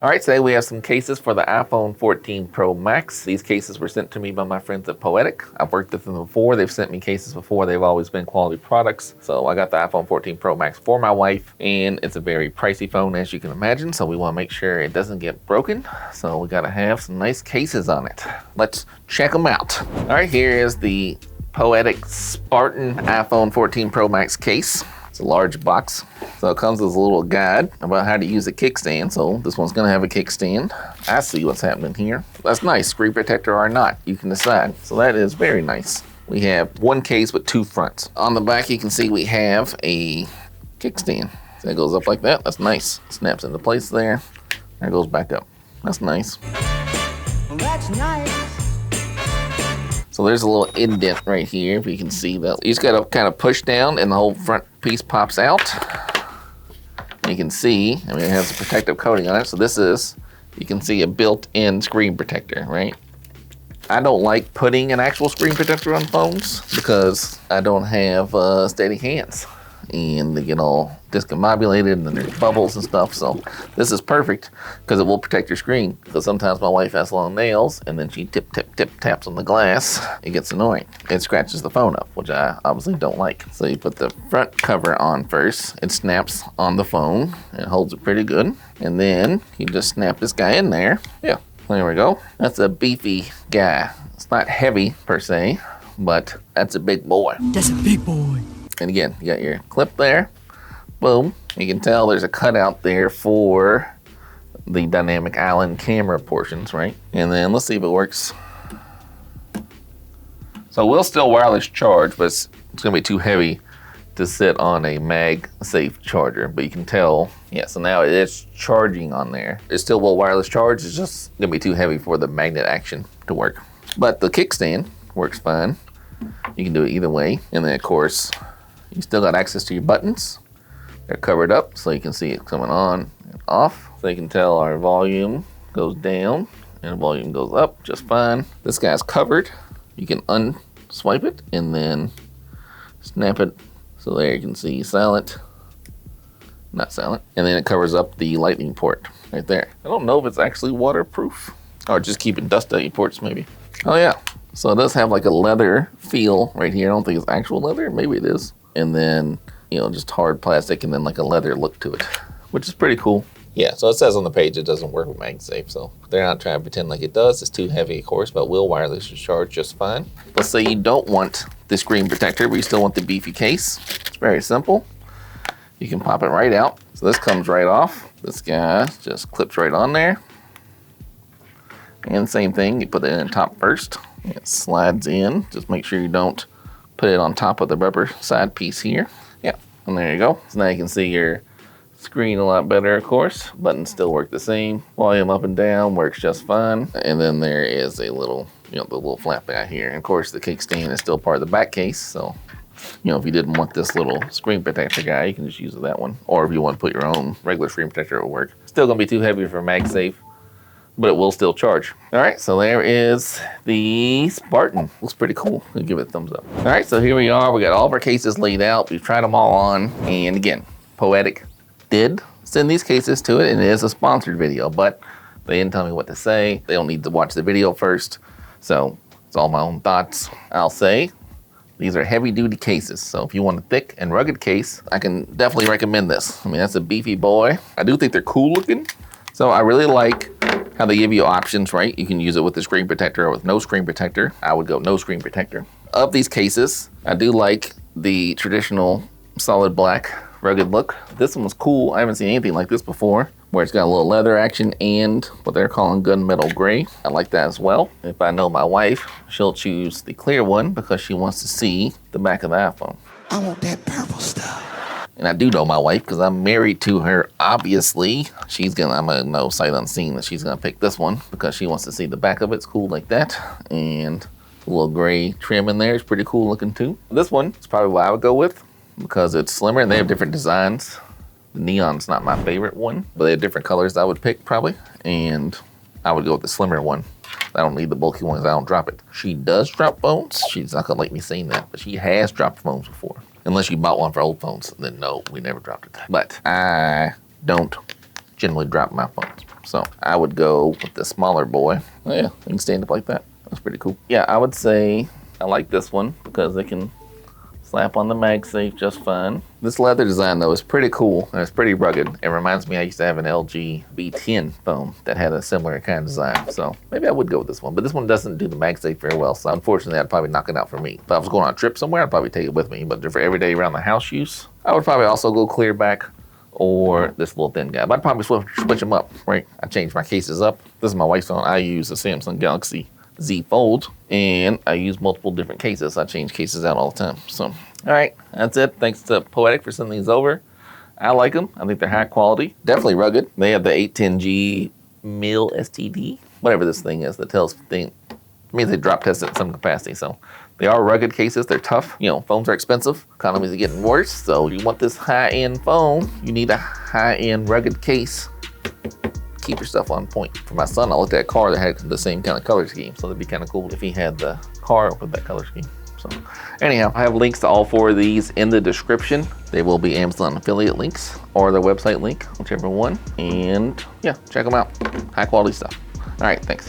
All right, today we have some cases for the iPhone 14 Pro Max. These cases were sent to me by my friends at Poetic. I've worked with them before. They've sent me cases before. They've always been quality products. So I got the iPhone 14 Pro Max for my wife, and it's a very pricey phone, as you can imagine. So we want to make sure it doesn't get broken. So we got to have some nice cases on it. Let's check them out. All right, here is the Poetic Spartan iPhone 14 Pro Max case. It's a large box. So it comes with a little guide about how to use a kickstand. So this one's gonna have a kickstand. I see what's happening here. That's nice, screen protector or not, you can decide. So that is very nice. We have one case with two fronts. On the back, you can see we have a kickstand. So it goes up like that, that's nice. Snaps into place there, and it goes back up. That's nice. Well, that's nice. So there's a little indent right here, if you can see that. You just gotta kind of push down and the whole front piece pops out. You can see, I mean, it has a protective coating on it. So this is, you can see a built-in screen protector, right? I don't like putting an actual screen protector on phones because I don't have steady hands. And they get all discombobulated and then there's bubbles and stuff. So this is perfect because it will protect your screen. Because sometimes my wife has long nails and then she tip taps on the glass. It gets annoying. It scratches the phone up, which I obviously don't like. So you put the front cover on first. It snaps on the phone and holds it pretty good. And then you just snap this guy in there. Yeah, there we go. That's a beefy guy. It's not heavy per se, but that's a big boy. That's a big boy. And again, you got your clip there, boom. You can tell there's a cutout there for the dynamic island camera portions, right? And then let's see if it works. So we'll still wireless charge, but it's gonna be too heavy to sit on a MagSafe charger, but you can tell, yeah, so now it is charging on there. It still will wireless charge, it's just gonna be too heavy for the magnet action to work. But the kickstand works fine. You can do it either way. And then of course, you still got access to your buttons. They're covered up so you can see it coming on and off. So you can tell our volume goes down and the volume goes up just fine. This guy's covered. You can unswipe it and then snap it. So there you can see silent, not silent. And then it covers up the lightning port right there. I don't know if it's actually waterproof or just keeping dust out your ports maybe. Oh yeah, so it does have like a leather feel right here. I don't think it's actual leather, maybe it is. And then, you know, just hard plastic and then like a leather look to it, which is pretty cool. Yeah, so it says on the page it doesn't work with MagSafe, so they're not trying to pretend like it does. It's too heavy, of course, but will wireless charge just fine. Let's say you don't want the screen protector, but you still want the beefy case. It's very simple. You can pop it right out. So this comes right off. This guy just clips right on there. And same thing, you put it in top first. It slides in. Just make sure you don't put it on top of the rubber side piece here. Yeah, and there you go. So now you can see your screen a lot better, of course. Buttons still work the same. Volume up and down works just fine. And then there is a little, you know, the little flap guy here. And of course, the kickstand is still part of the back case. So, you know, if you didn't want this little screen protector guy, you can just use that one. Or if you want to put your own regular screen protector, it will work. Still gonna be too heavy for MagSafe, but it will still charge. All right, so there is the Spartan. Looks pretty cool. I'll give it a thumbs up. All right, so here we are. We got all of our cases laid out. We've tried them all on. And again, Poetic did send these cases to it, and it is a sponsored video, but they didn't tell me what to say. They don't need to watch the video first. So it's all my own thoughts. I'll say these are heavy duty cases. So if you want a thick and rugged case, I can definitely recommend this. I mean, that's a beefy boy. I do think they're cool looking. So I really like how they give you options, right? You can use it with the screen protector or with no screen protector. I would go no screen protector. Of these cases, I do like the traditional solid black rugged look. This one was cool. I haven't seen anything like this before, where it's got a little leather action and what they're calling gunmetal gray. I like that as well. If I know my wife, she'll choose the clear one because she wants to see the back of the iPhone. I want that purple stuff. And I do know my wife because I'm married to her, obviously. I'm gonna know sight unseen that she's gonna pick this one because she wants to see the back of it. It's cool like that. And a little gray trim in there is pretty cool looking too. This one is probably what I would go with because it's slimmer and they have different designs. The neon's not my favorite one, but they have different colors I would pick probably. And I would go with the slimmer one. I don't need the bulky ones, I don't drop it. She does drop phones. She's not gonna like me saying that, but she has dropped phones before. Unless you bought one for old phones, then no, we never dropped it. But I don't generally drop my phones. So I would go with the smaller boy. Oh yeah, you can stand up like that. That's pretty cool. Yeah, I would say I like this one because it can slap on the MagSafe just fine. This leather design though is pretty cool and it's pretty rugged. It reminds me I used to have an LG V10 phone that had a similar kind of design. So maybe I would go with this one, but this one doesn't do the MagSafe very well. So unfortunately I'd probably knock it out for me. If I was going on a trip somewhere, I'd probably take it with me, but for everyday around the house use, I would probably also go clear back or this little thin guy. But I'd probably switch them up, right? I change my cases up. This is my wife's phone. I use a Samsung Galaxy Z Fold, and I use multiple different cases. I change cases out all the time. So, all right, that's it. Thanks to Poetic for sending these over. I like them. I think they're high quality, definitely rugged. They have the 810G mil STD, whatever this thing is that tells thing. It means they drop test at some capacity. So they are rugged cases. They're tough. You know, phones are expensive. Economies are getting worse. So you want this high-end phone, you need a high-end rugged case. Keep your stuff on point. For my son, I looked at a car that had the same kind of color scheme, so that'd be kind of cool if he had the car with that color scheme. So anyhow, I have links to all 4 of these in the description. They will be Amazon affiliate links or the website link, whichever one. And yeah, check them out. High quality stuff. All right, thanks.